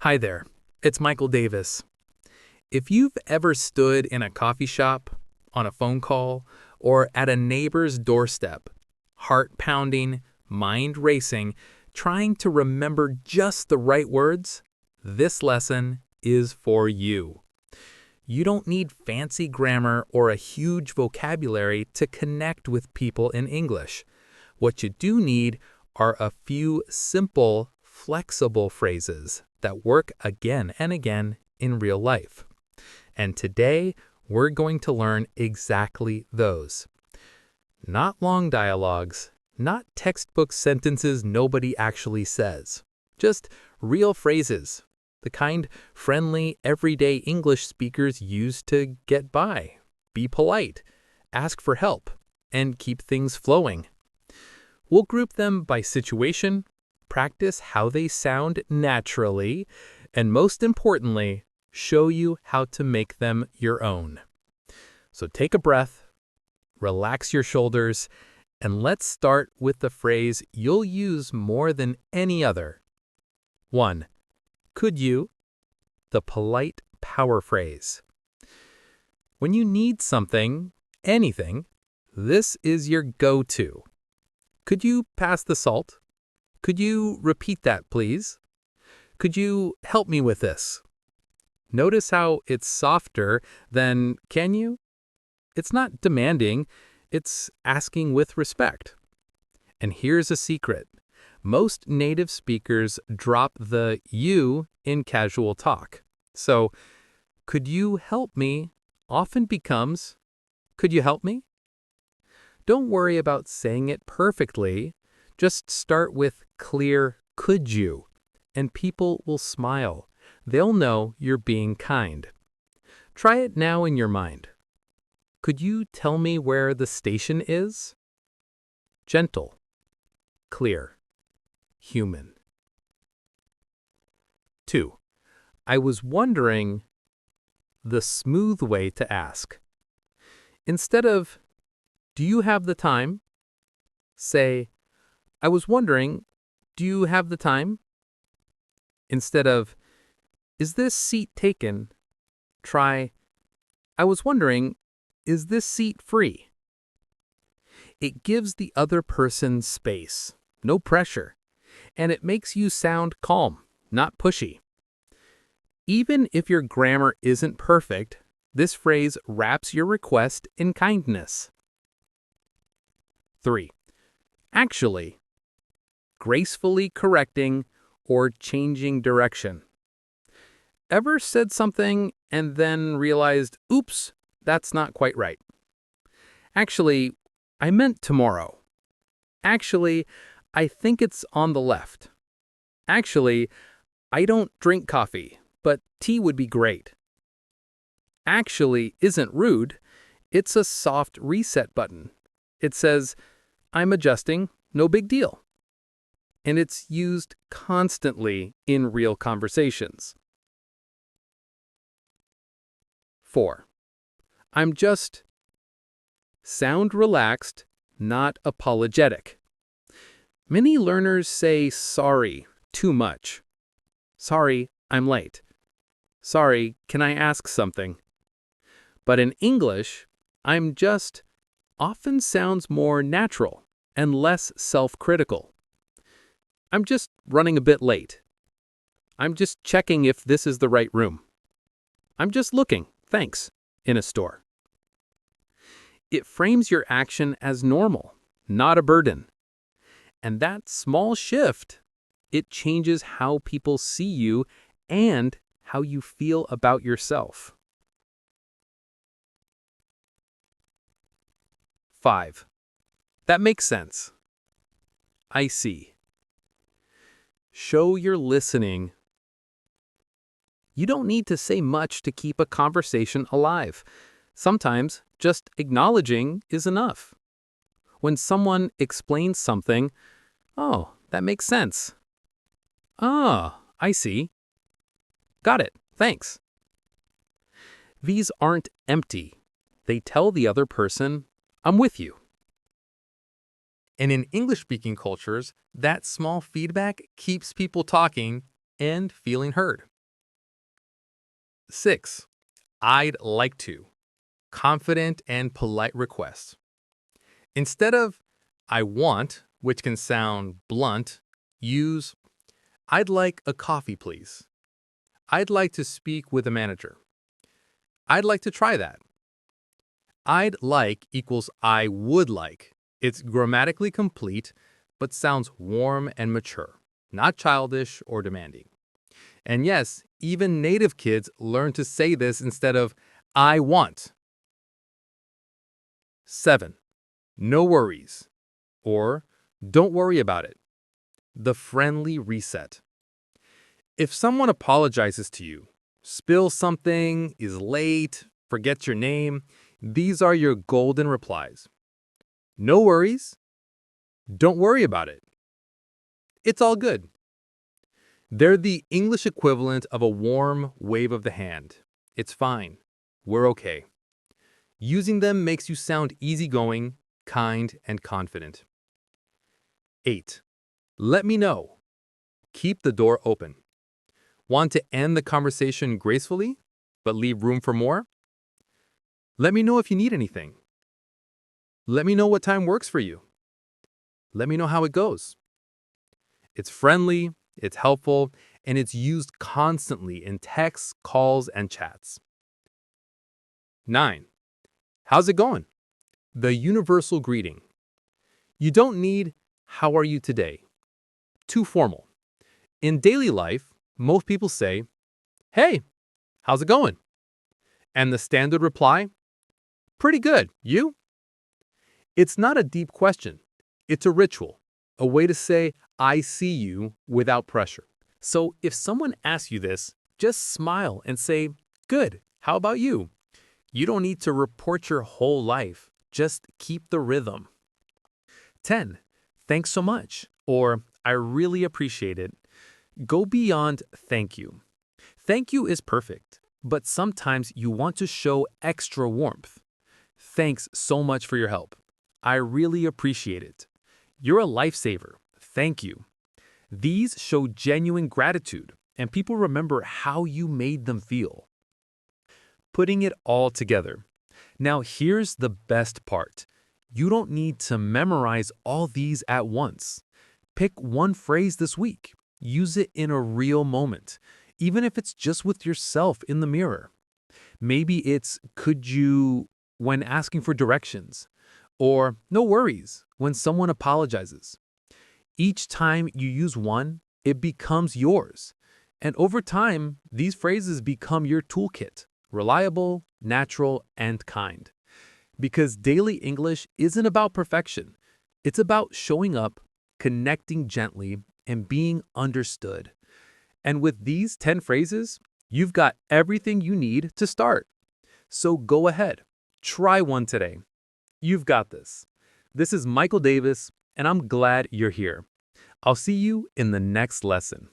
Hi there, it's Michael Davis. If you've ever stood in a coffee shop, on a phone call, or at a neighbor's doorstep, heart pounding, mind racing, trying to remember just the right words, this lesson is for you. You don't need fancy grammar or a huge vocabulary to connect with people in English. What you do need are a few simple, flexible phrases that work again and again in real life. And today, we're going to learn exactly those. Not long dialogues, not textbook sentences nobody actually says. Just real phrases, the kind friendly, everyday English speakers use to get by, be polite, ask for help, and keep things flowing. We'll group them by situation, practice how they sound naturally, and most importantly, show you how to make them your own. So take a breath, relax your shoulders, and let's start with the phrase you'll use more than any other. 1. Could you? The polite power phrase. When you need something, anything, this is your go-to. Could you pass the salt? Could you repeat that, please? Could you help me with this? Notice how it's softer than can you? It's not demanding, it's asking with respect. And here's a secret. Most native speakers drop the you in casual talk. So, could you help me often becomes, could you help me? Don't worry about saying it perfectly. Just start with clear could you, and people will smile. They'll know you're being kind. Try it now in your mind. Could you tell me where the station is? Gentle, clear, human. 2. I was wondering, the smooth way to ask. Instead of, do you have the time? Say, I was wondering, do you have the time? Instead of, is this seat taken? Try, I was wondering, is this seat free? It gives the other person space, no pressure, and it makes you sound calm, not pushy. Even if your grammar isn't perfect, this phrase wraps your request in kindness. 3. Actually, gracefully correcting or changing direction. Ever said something and then realized, oops, that's not quite right? Actually, I meant tomorrow. Actually, I think it's on the left. Actually, I don't drink coffee, but tea would be great. Actually isn't rude, it's a soft reset button. It says, I'm adjusting, no big deal. And it's used constantly in real conversations. 4. I'm just sound relaxed, not apologetic. Many learners say sorry too much. Sorry, I'm late. Sorry, can I ask something? But in English, I'm just often sounds more natural and less self-critical. I'm just running a bit late. I'm just checking if this is the right room. I'm just looking, thanks, in a store. It frames your action as normal, not a burden. And that small shift, it changes how people see you and how you feel about yourself. 5. That makes sense. I see. Show you're listening. You don't need to say much to keep a conversation alive. Sometimes just acknowledging is enough. When someone explains something, oh, that makes sense. Ah, I see. Got it, thanks. These aren't empty. They tell the other person, I'm with you. And in English-speaking cultures, that small feedback keeps people talking and feeling heard. 6. I'd like to. Confident and polite request. Instead of I want, which can sound blunt, use I'd like a coffee, please. I'd like to speak with a manager. I'd like to try that. I'd like equals I would like. It's grammatically complete, but sounds warm and mature, not childish or demanding. And yes, even native kids learn to say this instead of I want. 7. No worries, or don't worry about it. The friendly reset. If someone apologizes to you, spills something, is late, forgets your name, these are your golden replies. No worries. Don't worry about it. It's all good. They're the English equivalent of a warm wave of the hand. It's fine. We're okay. Using them makes you sound easygoing, kind, and confident. 8. Let me know. Keep the door open. Want to end the conversation gracefully, but leave room for more? Let me know if you need anything. Let me know what time works for you. Let me know how it goes. It's friendly, it's helpful, and it's used constantly in texts, calls, and chats. 9. How's it going? The universal greeting. You don't need how are you today? Too formal. In daily life, most people say, hey, how's it going? And the standard reply, pretty good, you? It's not a deep question. It's a ritual, a way to say, I see you without pressure. So if someone asks you this, just smile and say, good, how about you? You don't need to report your whole life. Just keep the rhythm. 10. Thanks so much, or I really appreciate it. Go beyond thank you. Thank you is perfect, but sometimes you want to show extra warmth. Thanks so much for your help. I really appreciate it. You're a lifesaver. Thank you. These show genuine gratitude, and people remember how you made them feel. Putting it all together. Now here's the best part. You don't need to memorize all these at once. Pick one phrase this week. Use it in a real moment, even if it's just with yourself in the mirror. Maybe it's could you when asking for directions, or no worries when someone apologizes. Each time you use one, it becomes yours. And over time, these phrases become your toolkit, reliable, natural, and kind. Because daily English isn't about perfection. It's about showing up, connecting gently, and being understood. And with these 10 phrases, you've got everything you need to start. So go ahead, try one today. You've got this. This is Michael Davis, and I'm glad you're here. I'll see you in the next lesson.